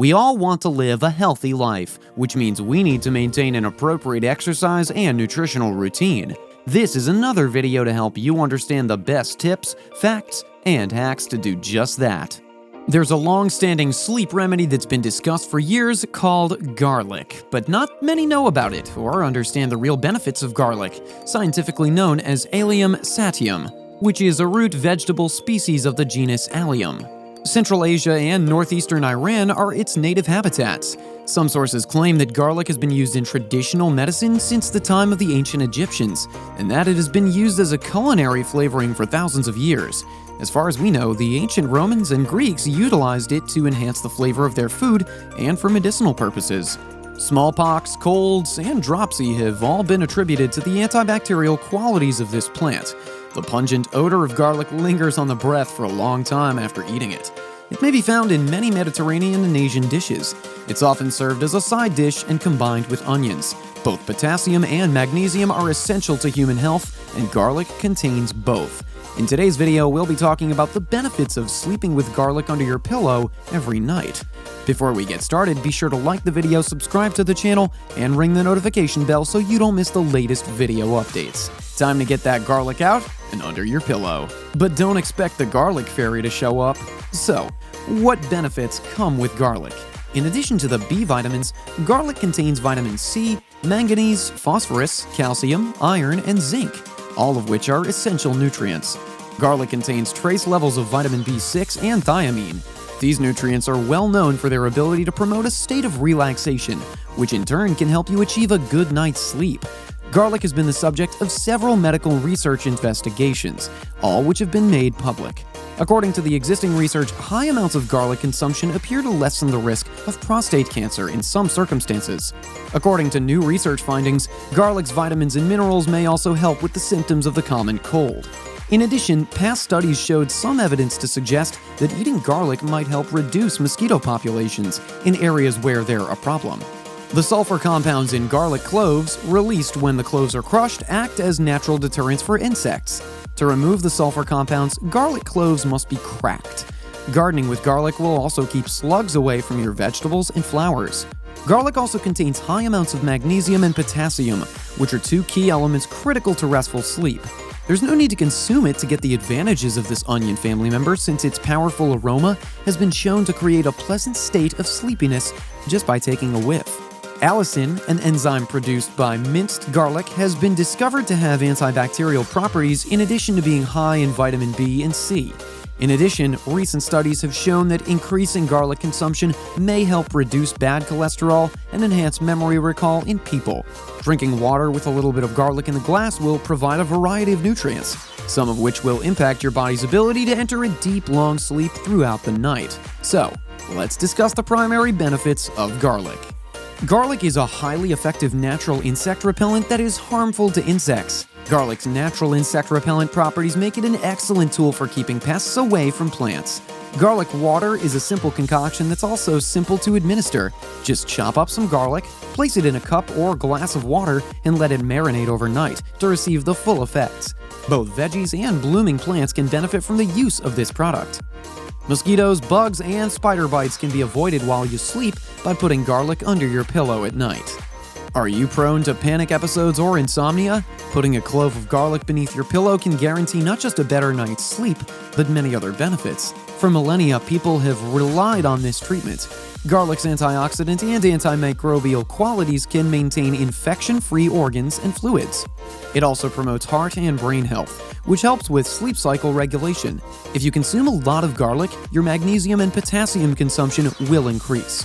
We all want to live a healthy life, which means we need to maintain an appropriate exercise and nutritional routine. This is another video to help you understand the best tips, facts, and hacks to do just that. There's a long-standing sleep remedy that's been discussed for years called garlic, but not many know about it or understand the real benefits of garlic, scientifically known as Allium sativum, which is a root vegetable species of the genus Allium. Central Asia and northeastern Iran are its native habitats. Some sources claim that garlic has been used in traditional medicine since the time of the ancient Egyptians, and that it has been used as a culinary flavoring for thousands of years. As far as we know, the ancient Romans and Greeks utilized it to enhance the flavor of their food and for medicinal purposes. Smallpox, colds, and dropsy have all been attributed to the antibacterial qualities of this plant. The pungent odor of garlic lingers on the breath for a long time after eating it. It may be found in many Mediterranean and Asian dishes. It's often served as a side dish and combined with onions. Both potassium and magnesium are essential to human health, and garlic contains both. In today's video, we'll be talking about the benefits of sleeping with garlic under your pillow every night. Before we get started, be sure to like the video, subscribe to the channel, and ring the notification bell so you don't miss the latest video updates. Time to get that garlic out and under your pillow. But don't expect the garlic fairy to show up. So, what benefits come with garlic? In addition to the B vitamins, garlic contains vitamin C, manganese, phosphorus, calcium, iron, and zinc, all of which are essential nutrients. Garlic contains trace levels of vitamin B6 and thiamine. These nutrients are well known for their ability to promote a state of relaxation, which in turn can help you achieve a good night's sleep. Garlic has been the subject of several medical research investigations, all which have been made public. According to the existing research, high amounts of garlic consumption appear to lessen the risk of prostate cancer in some circumstances. According to new research findings, garlic's vitamins and minerals may also help with the symptoms of the common cold. In addition, past studies showed some evidence to suggest that eating garlic might help reduce mosquito populations in areas where they're a problem. The sulfur compounds in garlic cloves, released when the cloves are crushed, act as natural deterrents for insects. To remove the sulfur compounds, garlic cloves must be cracked. Gardening with garlic will also keep slugs away from your vegetables and flowers. Garlic also contains high amounts of magnesium and potassium, which are two key elements critical to restful sleep. There's no need to consume it to get the advantages of this onion family member, since its powerful aroma has been shown to create a pleasant state of sleepiness just by taking a whiff. Allicin, an enzyme produced by minced garlic, has been discovered to have antibacterial properties in addition to being high in vitamin B and C. In addition, recent studies have shown that increasing garlic consumption may help reduce bad cholesterol and enhance memory recall in people. Drinking water with a little bit of garlic in the glass will provide a variety of nutrients, some of which will impact your body's ability to enter a deep, long sleep throughout the night. So, let's discuss the primary benefits of garlic. Garlic is a highly effective natural insect repellent that is harmful to insects. Garlic's natural insect repellent properties make it an excellent tool for keeping pests away from plants. Garlic water is a simple concoction that's also simple to administer. Just chop up some garlic, place it in a cup or glass of water, and let it marinate overnight to receive the full effects. Both veggies and blooming plants can benefit from the use of this product. Mosquitoes, bugs, and spider bites can be avoided while you sleep by putting garlic under your pillow at night. Are you prone to panic episodes or insomnia? Putting a clove of garlic beneath your pillow can guarantee not just a better night's sleep, but many other benefits. For millennia, people have relied on this treatment. Garlic's antioxidant and antimicrobial qualities can maintain infection-free organs and fluids. It also promotes heart and brain health, which helps with sleep cycle regulation. If you consume a lot of garlic, your magnesium and potassium consumption will increase.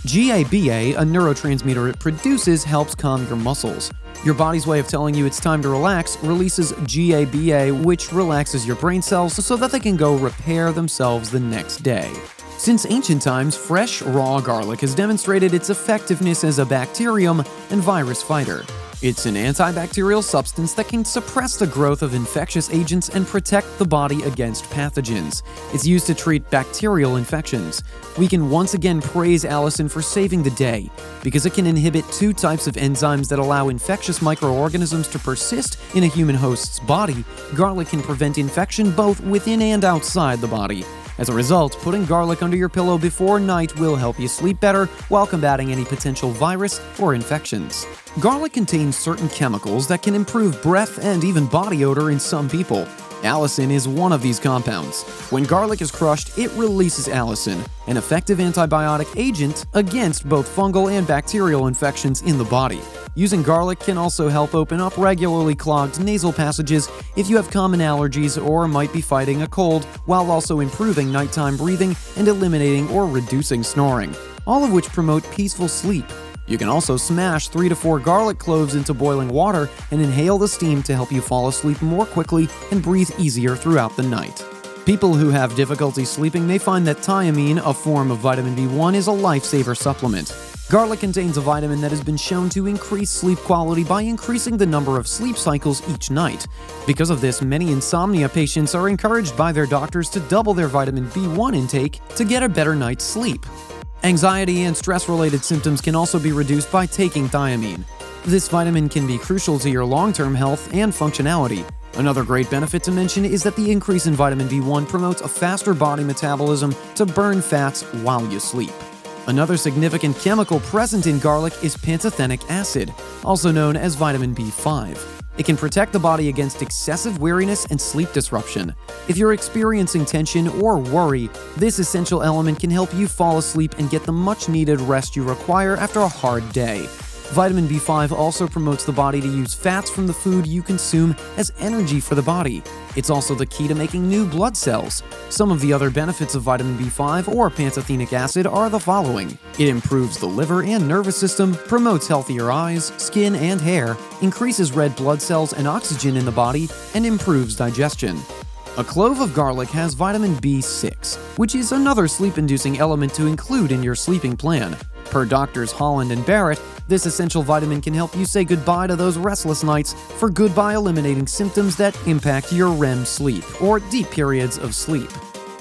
GABA, a neurotransmitter it produces, helps calm your muscles. Your body's way of telling you it's time to relax releases GABA, which relaxes your brain cells so that they can go repair themselves the next day. Since ancient times, fresh, raw garlic has demonstrated its effectiveness as a bacterium and virus fighter. It's an antibacterial substance that can suppress the growth of infectious agents and protect the body against pathogens. It's used to treat bacterial infections. We can once again praise Allicin for saving the day, because it can inhibit two types of enzymes that allow infectious microorganisms to persist in a human host's body. Garlic can prevent infection both within and outside the body. As a result, putting garlic under your pillow before night will help you sleep better while combating any potential virus or infections. Garlic contains certain chemicals that can improve breath and even body odor in some people. Allicin is one of these compounds. When garlic is crushed, it releases allicin, an effective antibiotic agent against both fungal and bacterial infections in the body. Using garlic can also help open up regularly clogged nasal passages if you have common allergies or might be fighting a cold, while also improving nighttime breathing and eliminating or reducing snoring, all of which promote peaceful sleep. You can also smash 3 to 4 garlic cloves into boiling water and inhale the steam to help you fall asleep more quickly and breathe easier throughout the night. People who have difficulty sleeping may find that thiamine, a form of vitamin B1, is a lifesaver supplement. Garlic contains a vitamin that has been shown to increase sleep quality by increasing the number of sleep cycles each night. Because of this, many insomnia patients are encouraged by their doctors to double their vitamin B1 intake to get a better night's sleep. Anxiety and stress-related symptoms can also be reduced by taking thiamine. This vitamin can be crucial to your long-term health and functionality. Another great benefit to mention is that the increase in vitamin B1 promotes a faster body metabolism to burn fats while you sleep. Another significant chemical present in garlic is pantothenic acid, also known as vitamin B5. It can protect the body against excessive weariness and sleep disruption. If you're experiencing tension or worry, this essential element can help you fall asleep and get the much-needed rest you require after a hard day. Vitamin B5 also promotes the body to use fats from the food you consume as energy for the body. It's also the key to making new blood cells. Some of the other benefits of vitamin B5 or pantothenic acid are the following. It improves the liver and nervous system, promotes healthier eyes, skin, and hair, increases red blood cells and oxygen in the body, and improves digestion. A clove of garlic has vitamin B6, which is another sleep-inducing element to include in your sleeping plan. Per Doctors Holland and Barrett, this essential vitamin can help you say goodbye to those restless nights for good by eliminating symptoms that impact your REM sleep, or deep periods of sleep.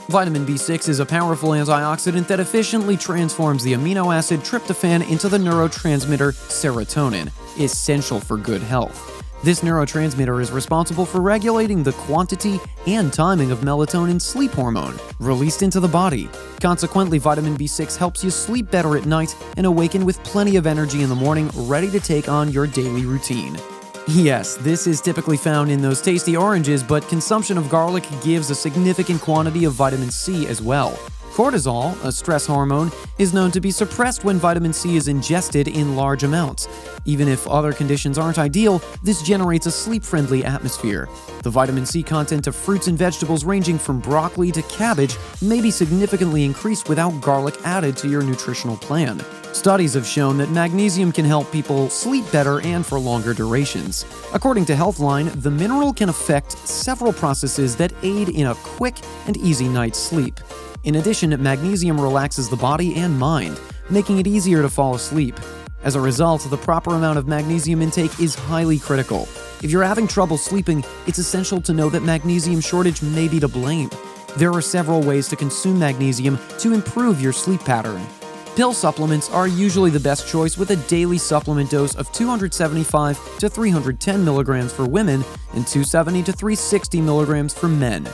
Vitamin B6 is a powerful antioxidant that efficiently transforms the amino acid tryptophan into the neurotransmitter serotonin, essential for good health. This neurotransmitter is responsible for regulating the quantity and timing of melatonin sleep hormone released into the body. Consequently, vitamin B6 helps you sleep better at night and awaken with plenty of energy in the morning, ready to take on your daily routine. Yes, this is typically found in those tasty oranges, but consumption of garlic gives a significant quantity of vitamin C as well. Cortisol, a stress hormone, is known to be suppressed when vitamin C is ingested in large amounts. Even if other conditions aren't ideal, this generates a sleep-friendly atmosphere. The vitamin C content of fruits and vegetables ranging from broccoli to cabbage may be significantly increased without garlic added to your nutritional plan. Studies have shown that magnesium can help people sleep better and for longer durations. According to Healthline, the mineral can affect several processes that aid in a quick and easy night's sleep. In addition, magnesium relaxes the body and mind, making it easier to fall asleep. As a result, the proper amount of magnesium intake is highly critical. If you're having trouble sleeping, it's essential to know that magnesium shortage may be to blame. There are several ways to consume magnesium to improve your sleep pattern. Pill supplements are usually the best choice, with a daily supplement dose of 275 to 310 milligrams for women and 270 to 360 milligrams for men.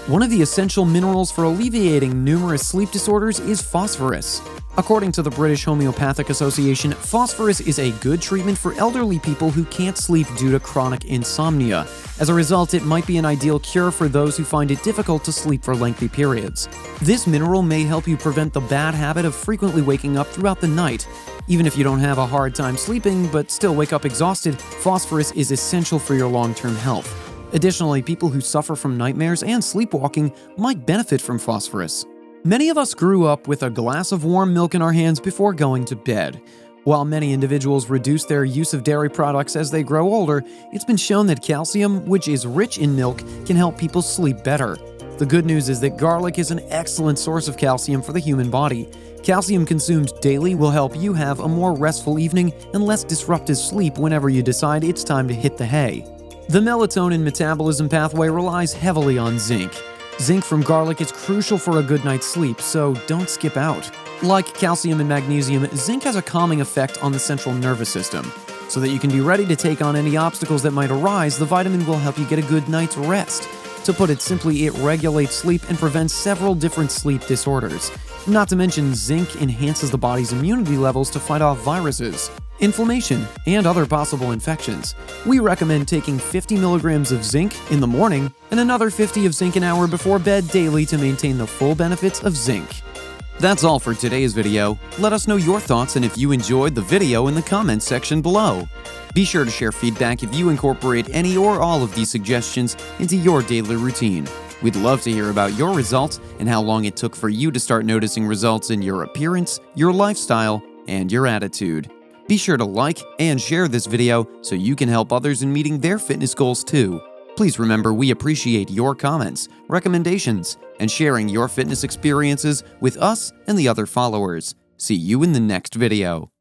One of the essential minerals for alleviating numerous sleep disorders is phosphorus. According to the British Homeopathic Association, phosphorus is a good treatment for elderly people who can't sleep due to chronic insomnia. As a result, it might be an ideal cure for those who find it difficult to sleep for lengthy periods. This mineral may help you prevent the bad habit of frequently waking up throughout the night. Even if you don't have a hard time sleeping but still wake up exhausted, phosphorus is essential for your long-term health. Additionally, people who suffer from nightmares and sleepwalking might benefit from phosphorus. Many of us grew up with a glass of warm milk in our hands before going to bed. While many individuals reduce their use of dairy products as they grow older, it's been shown that calcium, which is rich in milk, can help people sleep better. The good news is that garlic is an excellent source of calcium for the human body. Calcium consumed daily will help you have a more restful evening and less disruptive sleep whenever you decide it's time to hit the hay. The melatonin metabolism pathway relies heavily on zinc. Zinc from garlic is crucial for a good night's sleep, so don't skip out. Like calcium and magnesium, zinc has a calming effect on the central nervous system. So that you can be ready to take on any obstacles that might arise, the vitamin will help you get a good night's rest. To put it simply, it regulates sleep and prevents several different sleep disorders. Not to mention, zinc enhances the body's immunity levels to fight off viruses, inflammation, and other possible infections. We recommend taking 50 milligrams of zinc in the morning and another 50 of zinc an hour before bed daily to maintain the full benefits of zinc. That's all for today's video. Let us know your thoughts and if you enjoyed the video in the comments section below. Be sure to share feedback if you incorporate any or all of these suggestions into your daily routine. We'd love to hear about your results and how long it took for you to start noticing results in your appearance, your lifestyle, and your attitude. Be sure to like and share this video so you can help others in meeting their fitness goals too. Please remember, we appreciate your comments, recommendations, and sharing your fitness experiences with us and the other followers. See you in the next video.